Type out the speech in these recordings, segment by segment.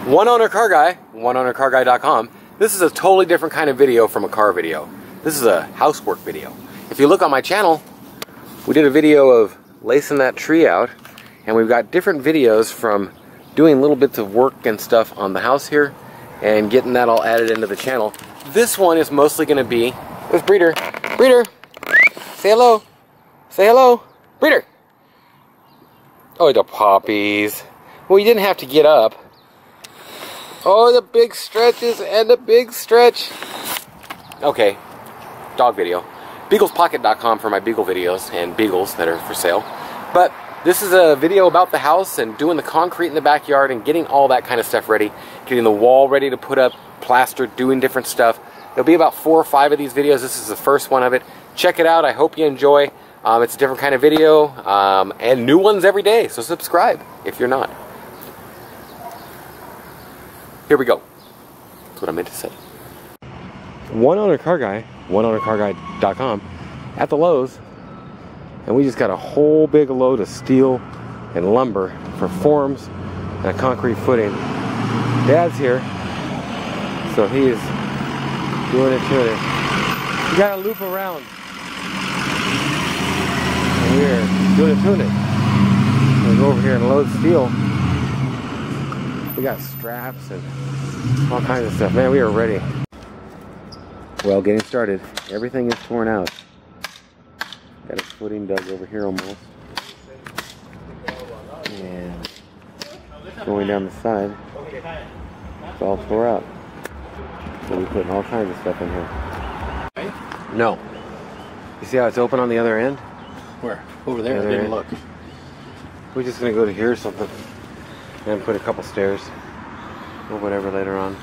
One owner car guy, oneownercarguy.com. This is a totally different kind of video from a car video. This is a housework video. If you look on my channel, we did a video of lacing that tree out, and we've got different videos from doing little bits of work and stuff on the house here and getting that all added into the channel. This one is mostly going to be, there's Breeder. Breeder, say hello. Say hello. Breeder. Oh, the puppies. Well, you didn't have to get up. Oh, the big stretches and the big stretch. Okay, dog video. BeaglesPocket.com for my beagle videos and beagles that are for sale. But this is a video about the house and doing the concrete in the backyard and getting all that kind of stuff ready. Getting the wall ready to put up, plaster, doing different stuff. There'll be about 4 or 5 of these videos. This is the first one of it. Check it out. I hope you enjoy. It's a different kind of video and new ones every day. So subscribe if you're not. Here we go. That's what I meant to say. One owner car guy, oneownercarguy.com, at the Lowe's, and we just got a whole big load of steel and lumber for forms and a concrete footing. Dad's here, so he is doing it to it. You gotta loop around. And we're doing it to it. We'll go over here and load steel. We got straps and all kinds of stuff. Man, we are ready. Well, getting started. Everything is torn out. Got a footing dug over here almost. And going down the side, it's all tore out. So we're putting all kinds of stuff in here. No. You see how it's open on the other end? Where? Over there. I didn't look. We're just going to go to here or something. And put a couple stairs or whatever later on.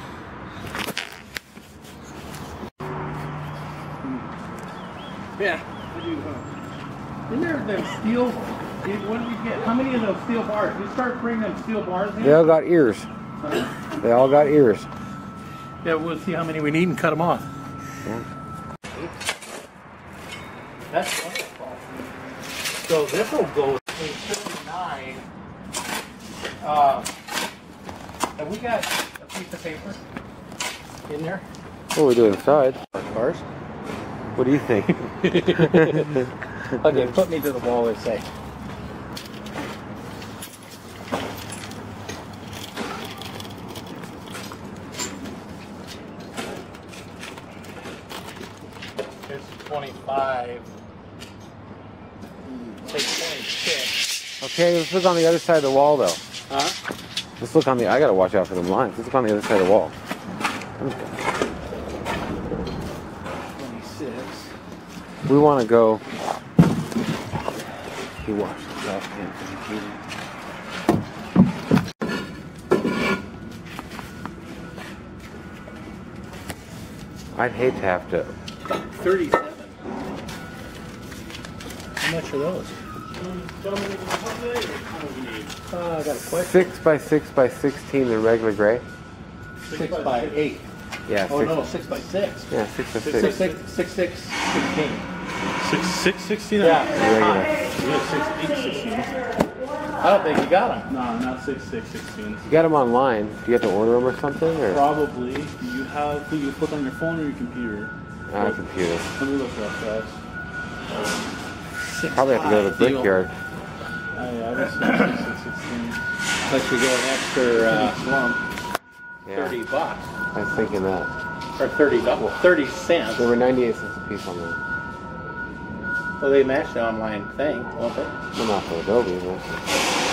Yeah. Isn't there them steel? What did we get? How many of those steel bars? We start bringing them steel bars in? They all got ears. They all got ears. Yeah, we'll see how many we need and cut them off. Yeah. That's wonderful. So this will go to 39. Have we got a piece of paper in there? What are we doing inside? Cars? What do you think? Okay, put me to the wall and say. It's 25. Say 26. Okay, let's look on the other side of the wall though. Huh? Let's look on the, I gotta watch out for them lines. Let's look on the other side of the wall. 26. We want to go. He washed his off I'd hate to have to. 37. How much are those? I got a question. 6 by 6 by 16 in regular gray. 6 by 8. Yeah. Oh no, 6 by 6. Yeah, 6 by 6. 6, 16. 6, 16? Regular. Yeah, 6, 8, 16. I don't think you got them. No, not 6, 16. You got them online. Do you have to order them or something? Or? Probably. Do you have who you put on your phone or your computer? Computer. Let me look up fast. Probably have to go to the BackYard. I was 6, 16. Unless we go an extra Yeah. $30. I was thinking that. Or $30, 30 cents. They were 98 cents a piece on them. Well, they match the online thing, won't they? Well, not for Adobe, but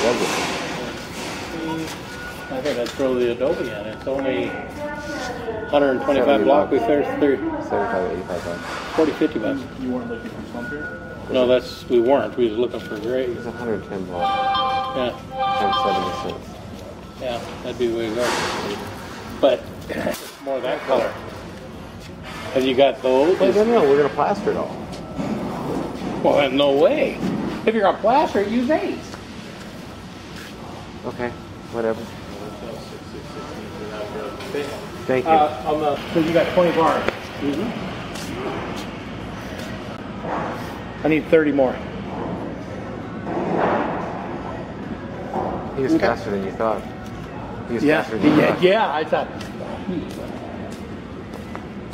regular. I think I'd throw the Adobe in. It's only 125 block. We figured 75, 85 bucks. 40, 50 bucks. You weren't looking for slump here? No, we weren't. We was looking for gray. It's 110 block. Yeah, And 70 cents. yeah, that'd be the way to go. But it's more that color. Have you got those? Wait, no, we're going to plaster it all. Well, then no way. If you're gonna plaster it, use 8. Okay, whatever. 6, 16. Thank you. So you got 20 bars. I need 30 more. He was faster than you thought. Yeah, I thought.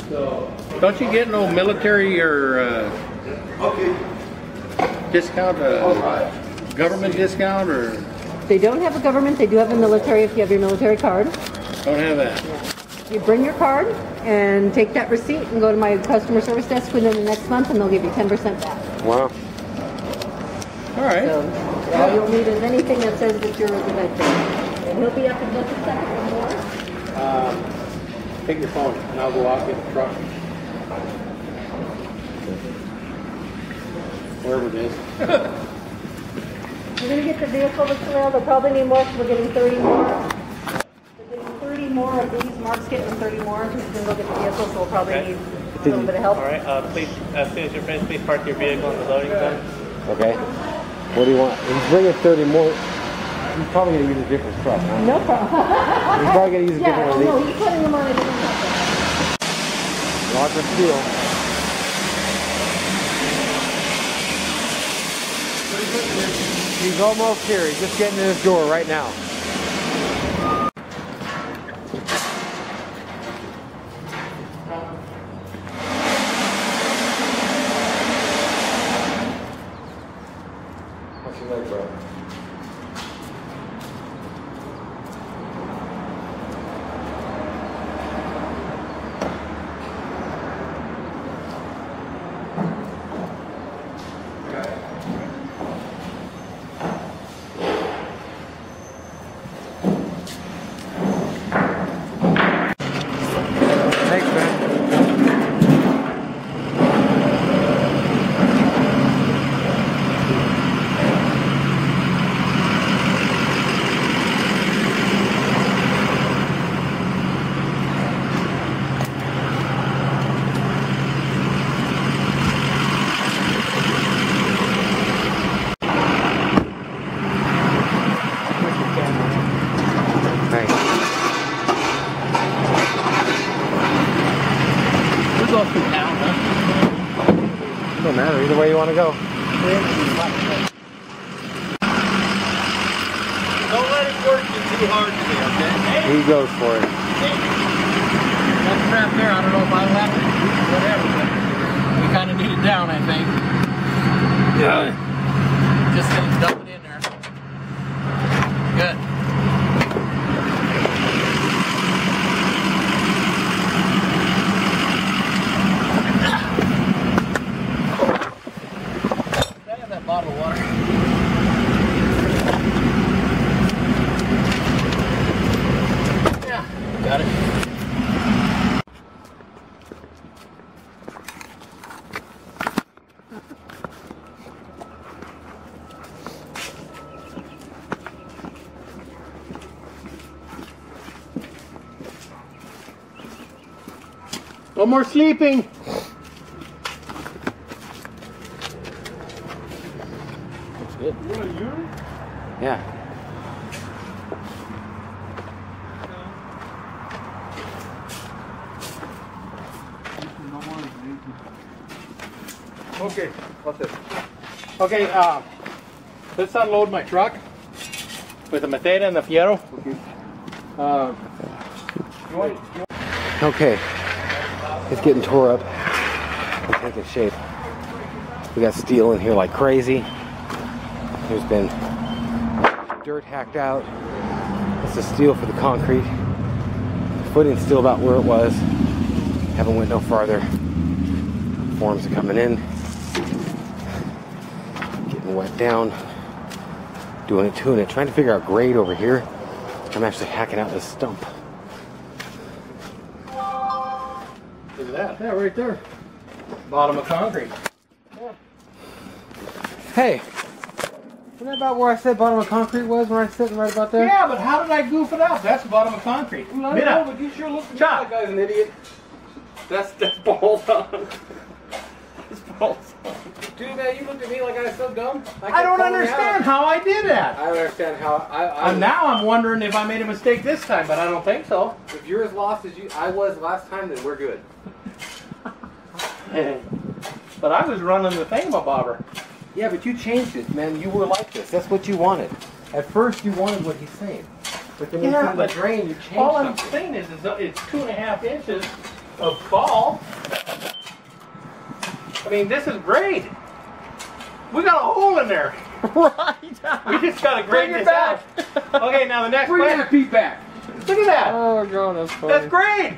So, don't you get no military or discount, government discount, or? They don't have a government. They do have a military if you have your military card. Don't have that. You bring your card and take that receipt and go to my customer service desk within the next month, and they'll give you 10% back. Wow. All right. So all you'll need is anything that says that you're a veteran. And he'll be up in just a second or more. Take your phone, and I'll go out and get the truck. Wherever it is. You're going to get the vehicle to sale. They'll probably need more because we're getting 30 more. We're getting 30 more of these. Mark's getting 30 more. He's going to go get the vehicle, so we'll probably need a little bit of help. All right, please, as soon as you're finished, please park your vehicle in the loading zone. Okay. What do you want? He's bringing 30 more. He's probably going to use a different truck, huh? No problem. He's probably going to use a different one of these. No, he's putting them on a different truck. Lots of steel. He's almost here. He's just getting in his door right now. What's your leg, bro? Thanks, man. Thanks. We're going through town, huh? Don't matter. Either way you want to go. Don't let it work you too hard today, okay? Hey, He goes for it. that strap there, I don't know if I left it, whatever, but we kind of need it down, I think. Yeah. Just gonna dump it in there. Good. Can I have that bottle of water? Yeah, got it. No more sleeping. That's good. Yeah. Okay, what's this? Okay, let's unload my truck with the Matera and the Fierro. Okay. It's getting tore up. It's taking shape. We got steel in here like crazy. There's been dirt hacked out. This is steel for the concrete. The footing's still about where it was. Haven't went no farther. Forms are coming in. Getting wet down. Doing it, tuning it. Trying to figure out grade over here. I'm actually hacking out this stump. Look at that. Yeah, right there. Bottom of concrete. Yeah. Hey, isn't that about where I said bottom of concrete was when I was sitting right about there? Yeah, but how did I goof it up? That's the bottom of concrete. I don't know, but you sure look like Chop. that guy's an idiot. That's balls on. It's balls on. Dude, man, you looked at me like I was so dumb. I don't understand how I did that. I don't understand how And now I'm wondering if I made a mistake this time, but I don't think so. If you're as lost as I was last time, then we're good. But I was running the thingamabobber. Yeah, but you changed it, man. You were like this. That's what you wanted. At first, you wanted what he's saying. But then you put the drain, you change all I'm something. saying is it's 2.5 inches of fall. I mean, this is great. We got a hole in there. Right. We just got to grade Bring it this back. out. Okay, now the next Bring one. that feet back. Look at that. Oh god, that's funny. That's great.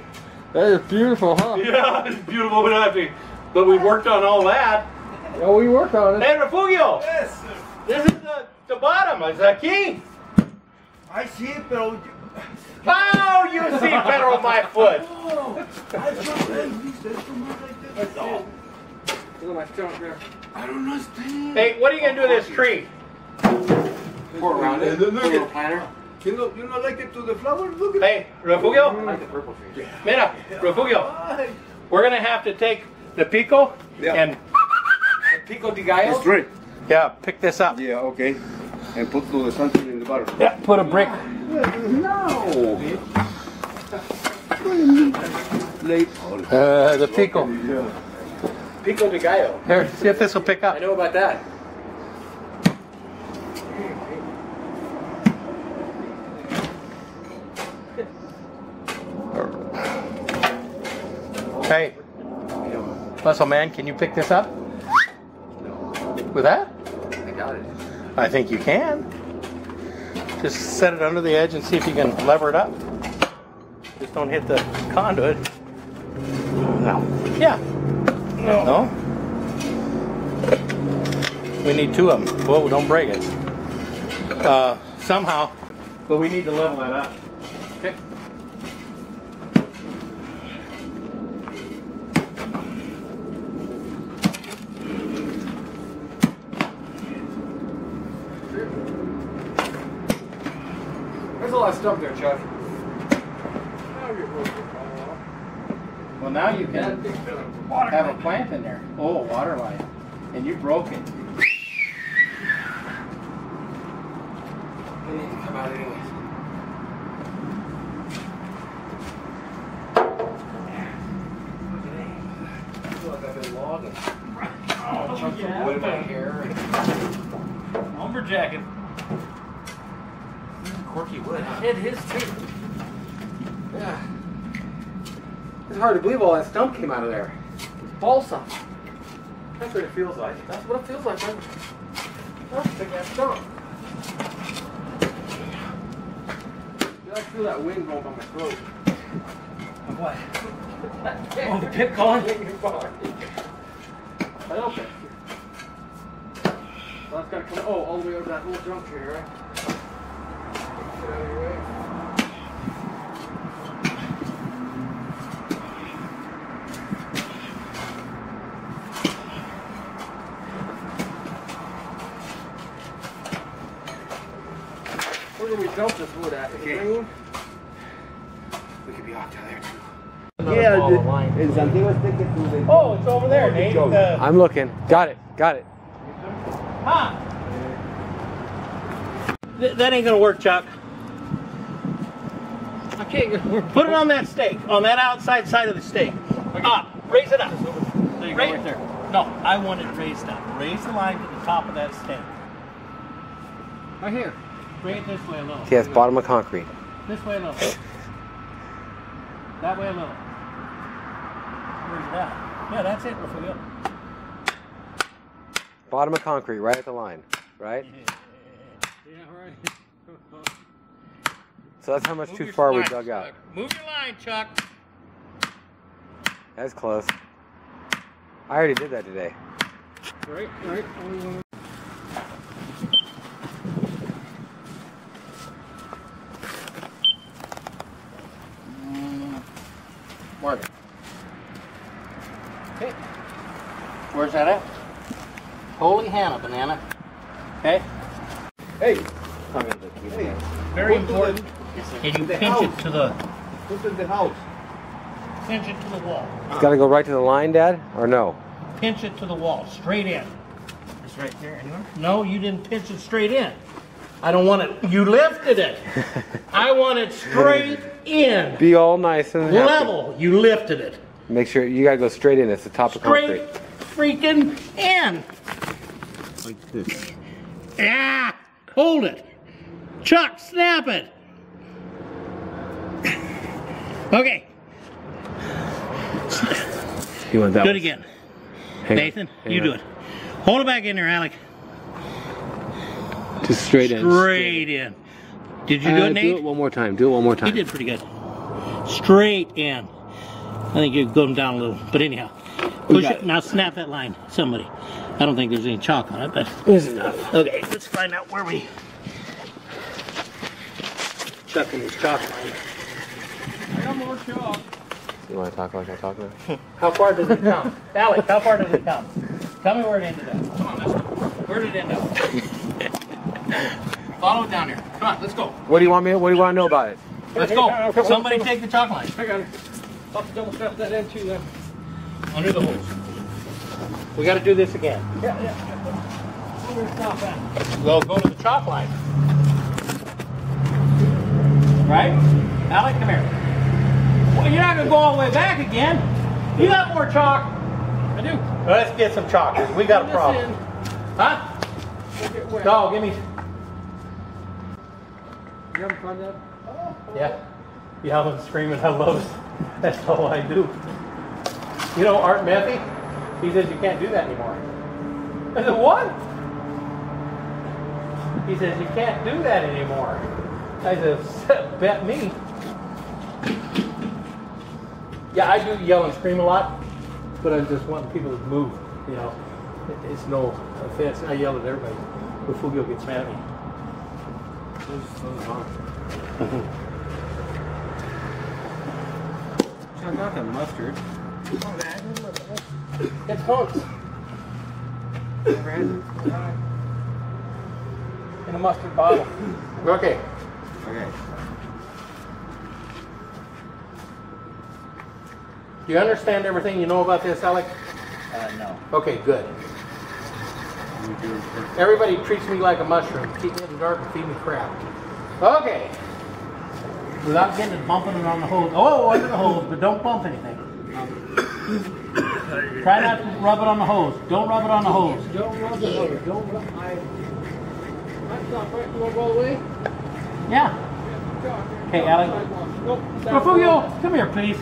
That is beautiful, huh? Yeah, it's beautiful. We don't have to, but we worked on all that. Oh, we worked on it. Hey, Refugio. Yes, sir. This is the bottom. Is that key? I see, pero... Oh, you see better with my foot. Oh, I just like this. Oh. Look at my stomach there. I don't understand. Hey, what are you going to do with this tree? Pour around it. Look Put a little planter. You not like it to the flowers? Look at Hey, Refugio. I like the purple trees. Mira, Refugio. We're going to have to take the pico and Pico de gallo? Straight. yeah, pick this up. Yeah, okay. And put the something in the bottom. Yeah, put a brick. No. Late. The pico. Pico de gallo. Here, see if this will pick up. I know about that. Hey, muscle man, can you pick this up? With that? I got it. I think you can. Just set it under the edge and see if you can lever it up. Just don't hit the conduit. No. Yeah. No? We need 2 of them. Whoa, don't break it. Somehow, but we need to level that up. Okay. There's a lot of stuff there, Chuck. Well, now you can have a plant in there. Oh, a water line. And you broke it. They need to come out anyways. I feel like I've been logging. Chunks of wood in my hair. Lumberjacking. Corky wood. It is too. Yeah. It's hard to believe all that stump came out of there. It's balsam. That's what it feels like. That's what it feels like. That's a big ass stump. I feel that wind going down my throat. Of what? Oh, the pit calling? I open. Well, that's gotta come. Oh, all the way over that little jump tree, right? Get out of your way. Where do we dump this wood at? In the green? We could be off down there too. Yeah, and something was taken to the... Oh, it's over there, Nate. I'm looking. Got it. Got it. Huh? That ain't gonna work, Chuck. Okay. Put it on that stake, on that outside side of the stake. Up. Raise it up. There you go, right there. No, I want it raised up. Raise the line to the top of that stake. Right here. Bring it this way a little. Yes, bottom of concrete. This way a little. That way a little. Where's that? Yeah, that's it. Before you. Bottom of concrete, right at the line. Right? Yeah, right. So that's how much too far we dug out. Move your line, Chuck. That's close. I already did that today. Right. Mark. Okay. Where's that at? Holy Hannah, banana. Okay. Hey, Very important. And you pinch it to the put in the house. pinch it to the wall. It's got to go right to the line, Dad, or no? Pinch it to the wall, straight in. It's right there, anywhere? No, you didn't pinch it straight in. I don't want it. You lifted it. I want it straight in. Be all nice and happy. Level. You lifted it. Make sure you got to go straight in. It's the top of Straight concrete. freaking in. Like this. Yeah. Hold it. Chuck, snap it. Okay. You want that Do it one? again. Hang Nathan, on. you do it. Hold it back in there, Alec. Just straight in. Straight in. Did you do it, Nate? Do it one more time. Do it one more time. He did pretty good. Straight in. I think you're going down a little, but anyhow. Push it. Now snap that line, somebody. I don't think there's any chalk on it, but There's enough. okay, let's find out where we chucking this chalk line. I got more chalk. You want to talk like I talk now? How far does it come? Alex, how far does it come? Tell me where it ended up. Come on, let's go. Where did it end up? Follow it down here. Come on, let's go. What do you want to know about it? Let's go. Somebody take the chalk line. I got it. I'll have to double strap that in too then. Under the hose. We got to do this again. Yeah. I'm gonna stop that. We'll go to the chalk line. Right? Alec, come here. Well, you're not going to go all the way back again. You got more chalk. I do. Let's get some chalk. We got a problem. Huh? No, give me. You haven't tried that? Yeah. Yelling, screaming, I love it. That's all I do. You know Art Methy? He says you can't do that anymore. I said, what? He says you can't do that anymore. I said, bet me. Yeah, I do yell and scream a lot, but I'm just wanting people to move, you know. It's no offense. I yell at everybody. The Fugio gets mad at me. I got that mustard. It's hunks. In a mustard bottle. Okay. Okay. Do you understand everything you know about this, Alec? No. Okay, good. Everybody treats me like a mushroom. Keep me in the dark and feed me crap. Okay. Without getting it bumping it on the hose. Oh, under the hose, but don't bump anything. Try not to rub it on the hose. Don't rub it on the hose. Don't rub the hose. Don't rub my. That's not right. You want to go all the way? Yeah. Okay, Alec. Nope. Fugio, come here, please.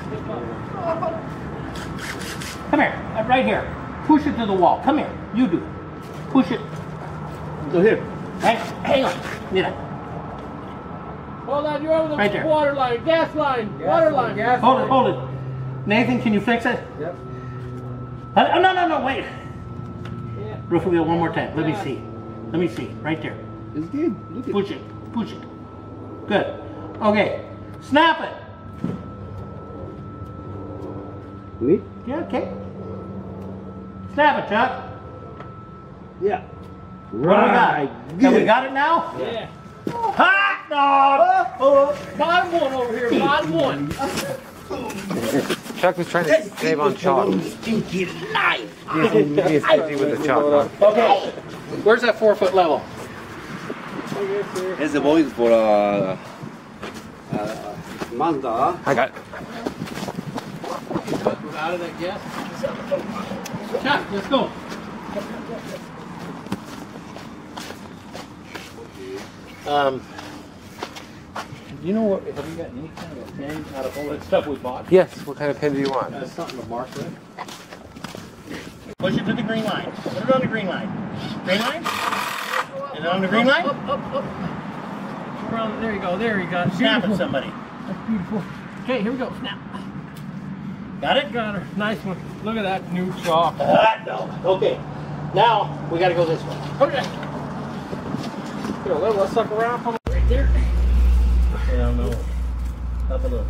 Come here. Right here. Push it to the wall. Come here. You do it. Push it. Go here. Hang on. Get it. Hold on, you're over the Right there. water line, gas line, water line. Gas Hold it, hold it. Nathan, can you fix it? Yep. Oh, no, wait. Yeah. Roof wheel one more time. Let me see. Let me see. Right there. It's good. Look at Push it. Push it. Good. Okay. Snap it. Me? Yeah, okay. Snap it, Chuck. Yeah. What do we got? Have we got it now? Yeah. Hot dog! Bottom one over here, bottom one. Chuck was trying to save on chalk. Stinky knife. He's busy with the chalk. Okay. Where's that 4 foot level? It's the voice for Mazda. I got. Out of that gas. Chuck, let's go. You know what? Have you got any kind of a pen out of all that stuff we bought? Yes. What kind of pen do you want? Something to mark with. Push it to the green line. Put it on the green line. Green line? Is it on the green line? Up. Around, there you go, there you go. Snap at somebody. That's beautiful. Okay, here we go, snap. Got it? Got her. Nice one. Look at that new chalk. No. Okay. Now, we got to go this way. Okay. Here, let's suck around from right there. Yeah, no. Up a little.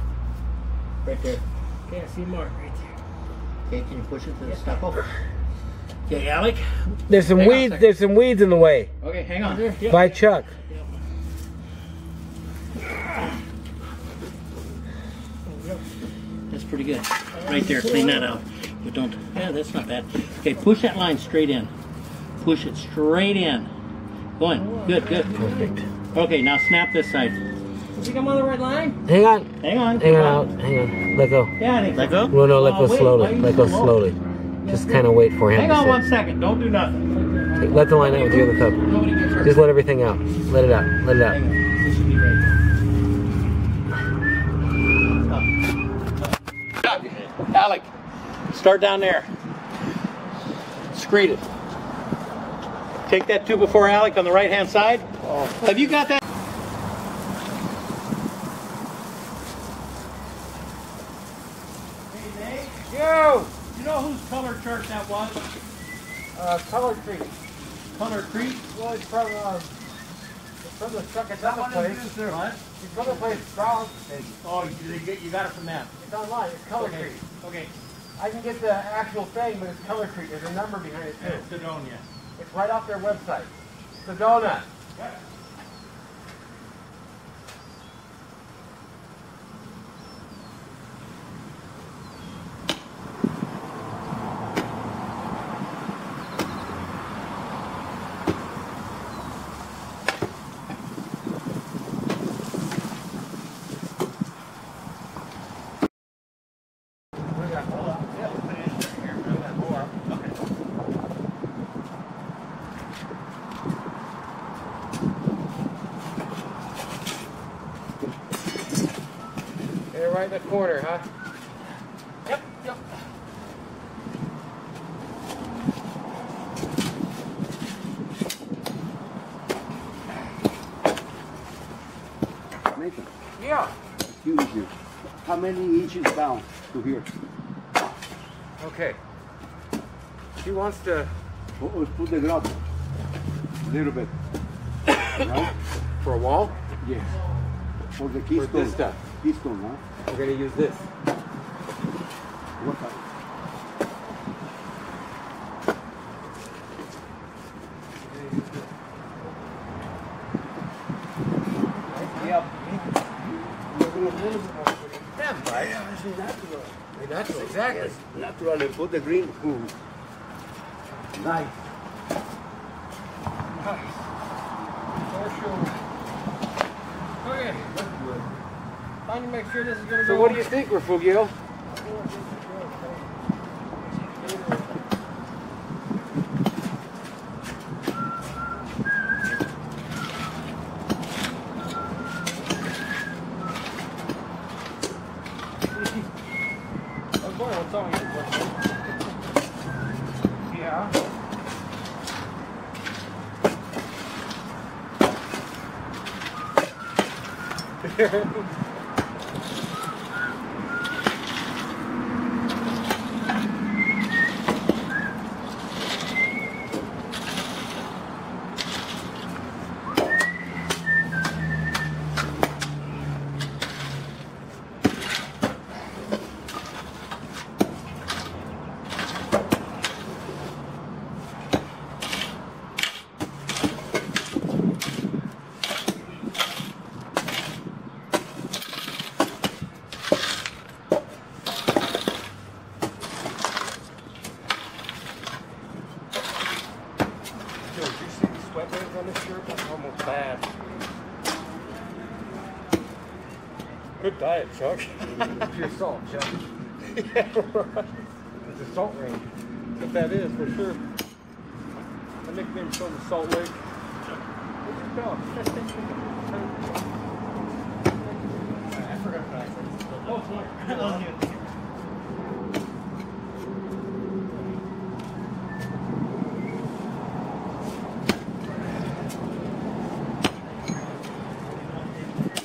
Right there. Okay, I see Mark right there. Okay, can you push it to the stucco? Okay, Alec. There's some Hang on a weeds. second. There's some weeds in the way. Okay, hang on. Yep. By Chuck. That's pretty good. Right there, clean that out. But don't, yeah, that's not bad. Okay, push that line straight in. Push it straight in. Go in. Good. Perfect. Okay, now snap this side. You think I'm on the right line? Hang on. Hang on. Hang on. Hang on. Let go. Yeah, I think let go. No, let go wait, slowly. why are you Let go so low? slowly. Just kind of wait for him Hang to on sit. 1 second. Don't do nothing. Let the line out with the other cup. Nobody gets hurt. Just let everything out. Let it out. Let it out. Hang on. This should be right there. Start down there. Screed it. Take that 2x4 Alec on the right hand side. Oh. Have you got that? Hey Nate. Yo! You know whose color chart that was? Color Creek. Color Creek? Well, it's from the truck at that place. What? It's from the place Brown. Oh, you got it from them. It's online. It's Color Okay. Creek. Okay. I can get the actual thing, but it's Color Creek. There's a number behind it too. Sedonia. It's right off their website. Sedona. Yep. They're right in the corner, huh? Yep. Yep. Nathan, Yeah. excuse you. How many inches down to here? Okay. She wants to. Let's put the gravel. A little bit. Right? For a wall? Yes. For the keystone. For this stuff. Keystone, huh? We're going to use this. What type? Them, right? Yeah, this is natural. Natural, exactly. Yes, natural. And put the green. Nice. Okay. Trying to make sure this is going to So go. what do you think, Refugio? Oh boy, what's on you? Yeah. on this shirt, that's almost bad. Good diet, Chuck. Pure salt, Chuck. Yeah, right. It's a salt ring. What that is, for sure. My nickname's from the Salt Lake. Where'd you go? I forgot what I said. Oh, sorry.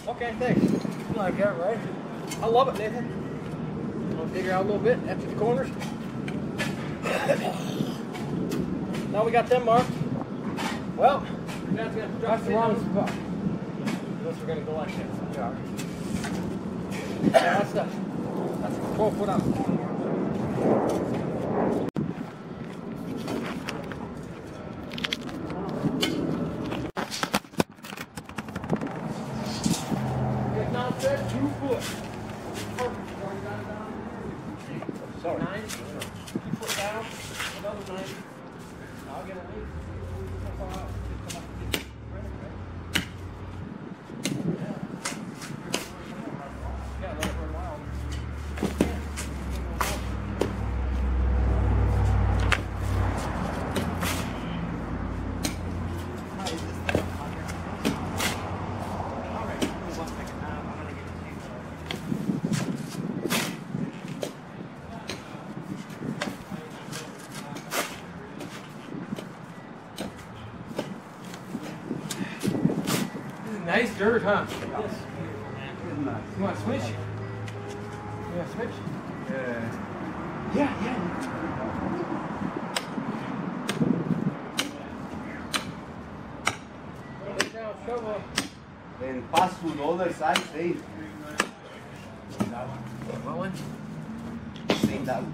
Okay, thanks. You like that, right? I love it, Nathan. I'll figure out a little bit after the corners. Now we got them marked. Well, That's the wrong spot. unless we're gonna go like this. Yeah. Yeah, that's 12 foot out. Said 2 foot. Sorry. 9. 2 foot down. Another 9. I'll get a 8. Yeah, let it run wild. dirt, huh? Yes. You want to switch? You want to switch? Yeah. Lay down, shovel. And pass to the other side, same. What one? Same that one.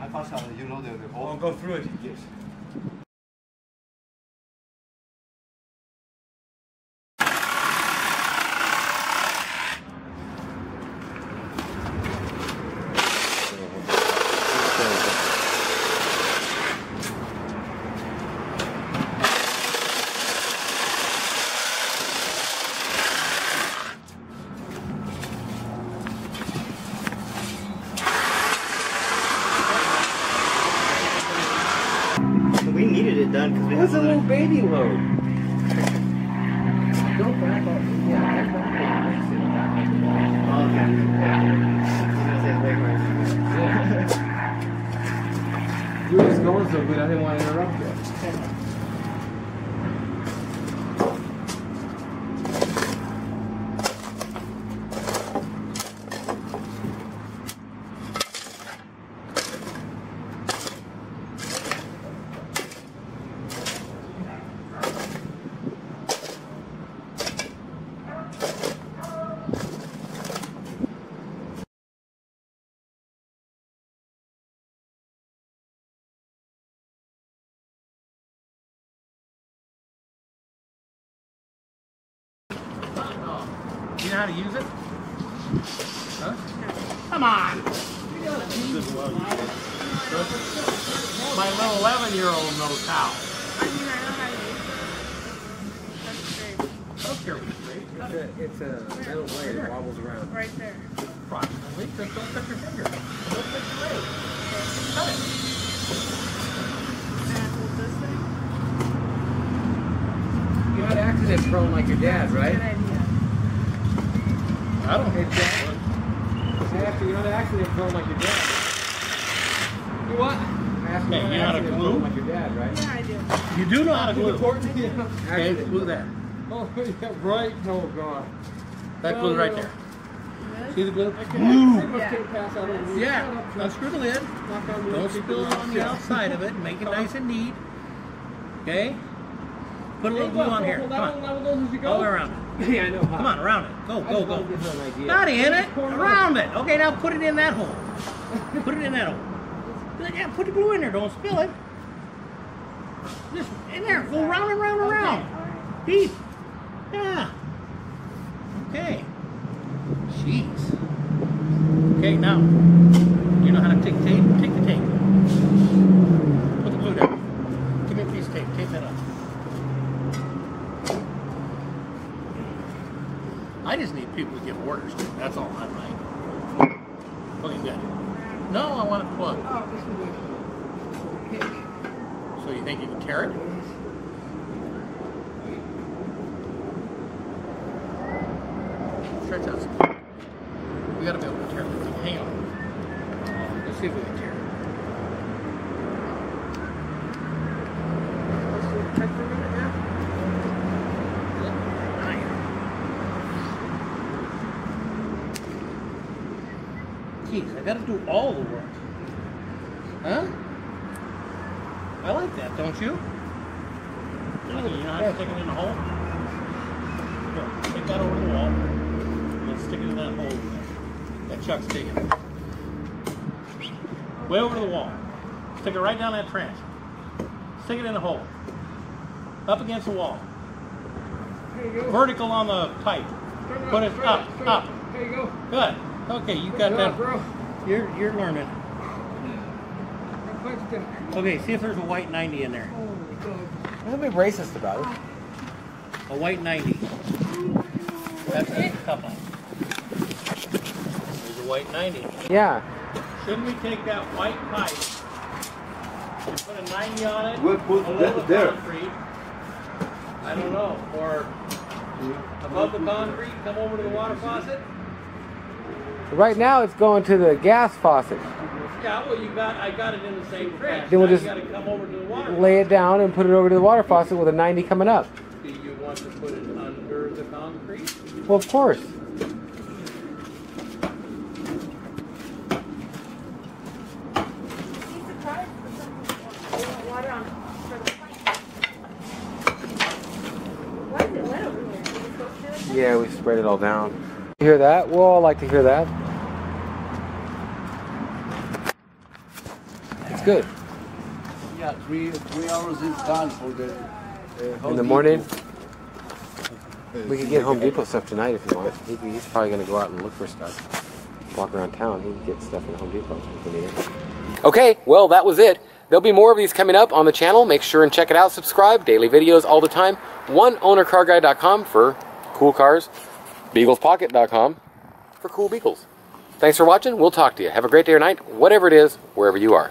I pass out, you know, the I'll hole. go through it. Yes. We needed it done because we What's had a little baby Lowe? Don't back up. Yeah, Oh, okay. You were just going so good, I didn't want to interrupt you. You know how to use it? Huh? Come on! My little 11-year-old knows how. I mean, I know how to use it. That's great. I don't care if it's straight. It's a metal blade that wobbles around. Right there. Approximately. Just don't touch your finger. Don't touch your blade. Cut it. And hold this thing. You're not accident prone like your dad, right? Good idea. I don't hate that one. You're not accident prone like your dad. You what? Hey, you know how to glue? Like your dad, right? Yeah, I do. You do know how to glue. Important. Yeah. Okay, glue that. Oh, yeah, right. Oh, God. That glue right there. Really? See the glue? Glue. Yeah. Yeah. Unscrew the lid. Don't spill it on the outside of it. Make it nice and neat. Okay? Put a little glue on here. Come on. All the way around it. Yeah, I know. Come on, around it. Go. Not in it. Around it. Okay, now put it in that hole. Put it in that hole. Yeah, put the glue in there. Don't spill it. Just in there. Go round and round and round. Deep. Yeah. Okay. Jeez. Okay, now. You know how to take tape? Take the tape. Put the glue down. Give me a piece of tape. Tape that up. I just need people to give orders to. That's all I'm like. Okay, good. No, I want it plugged. Oh, this is So you think you can tear it? Stretch out some. We gotta be able to tear this thing. Hang on. Let's see if we can tear it. Jeez, I gotta do all the work. Huh? I like that, don't you? You know how to stick it in the hole? Here, take that over the wall. Let's stick it in that hole that Chuck's digging. Way over to the wall. Stick it right down that trench. Stick it in the hole. Up against the wall. Vertical on the pipe. Put it up. There you go. Good. Okay, you got that. Bro. You're learning. Okay, see if there's a white 90 in there. Don't be racist about it. A white 90. That's a couple. There's a white 90. Yeah. Shouldn't we take that white pipe and put a 90 on it? We'll put a that little there. concrete. I don't know. Or above the concrete, come over to the water faucet. Right now it's going to the gas faucet. Yeah, well, I got it in the same trench. Then we'll Now just you got to come over to the water lay it down and put it over to the water faucet with a 90 coming up. faucet. You want to put it on concrete? Well, of course. Water on for the plant. Why is it wet over here? Are you supposed to do it? Yeah, we spread it all down. You hear that? We'll all like to hear that. It's good. Yeah, 3 hours is done for the In the morning, we could get Home Depot stuff tonight if you want. He's probably going to go out and look for stuff. Walk around town. He can get stuff in Home Depot if we need it. Okay, well, that was it. There'll be more of these coming up on the channel. Make sure and check it out. Subscribe. Daily videos all the time. OneOwnerCarGuy.com for cool cars. BeaglesPocket.com for cool beagles. Thanks for watching. We'll talk to you. Have a great day or night, whatever it is, wherever you are.